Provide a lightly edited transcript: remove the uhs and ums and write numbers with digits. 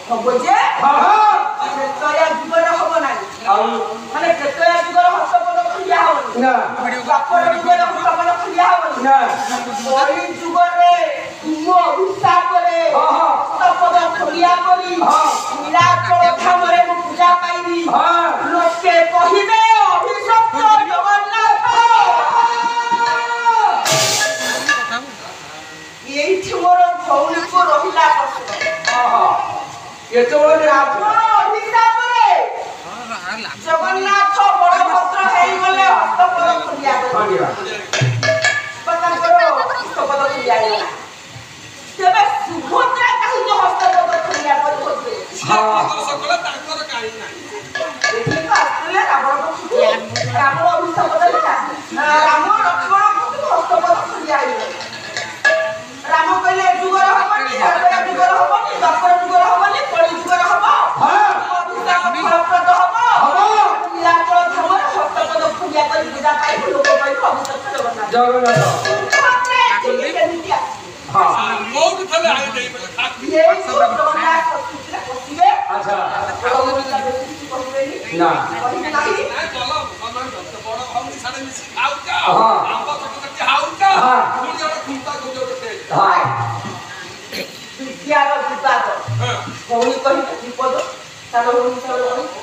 হব যে ত্রেতয়া যুগরে হব না মানে ত্রেতয়া যুগরে হস্তপদ খুলিয়া হবনি না দ্বাপর যুগরে হস্তপদ খুলিয়া হবনি না কলি যুগরে তুম অভিশাপরে হস্তপদ খুলিয়া করি নীলাচল ধামরে মু পূজা পাইবি লোকে কহিবে অভিশপ্ত জগন্নাথ এইটি মোর ভৌণীକୁ ରହିଲା କଷ୍ଟ ଏତେବେଳେ ଅଭିଶାପରେ ଜଗନ୍ନାଥ ବଳଭଦ୍ର ହେଇଗଲେ ହସ୍ତପଦ ଖୋଲିଆ ତାଙ୍କର ହସ୍ତପଦ ଖୋଲିଆ ହେଇଗଲା ତେବେ ସୁଭଦ୍ରା କାହିଁକି ହସ୍ତପଦ ଖୋଲିଆ କରି ଆସିଥିଲେ ରାବଣ ଅଭିଶାପ ଦେଲେ ରାମ ଲକ୍ଷ୍ମଣଙ୍କୁ ହସ୍ତପଦ ଖୋଲିଆ ହେଇଗଲେ ରାମ କହିଲେ ଯୁଗର ହବନି ଯୁଗର ହବନି ଦ୍ୱାପର ଯୁଗର ହବନି କଳି ଯୁଗର ହବ ଅଭିଶାପ ଫଳପ୍ରଦ ହବ ନୀଳାଚଳ ଧାମରେ ହସ୍ତପଦ ଖୋଲିଆ କରି ପୂଜା ପାଇବୁ ଲୋକ କହିବୁ ଅଭିଷେକ ଜଗନ୍ନାଥ କେମିତି ବିଦ୍ୟାର ବିବାଦ ଭଉଣୀ କହିଲେ ବିପଦ ତାର ଭଉଣୀ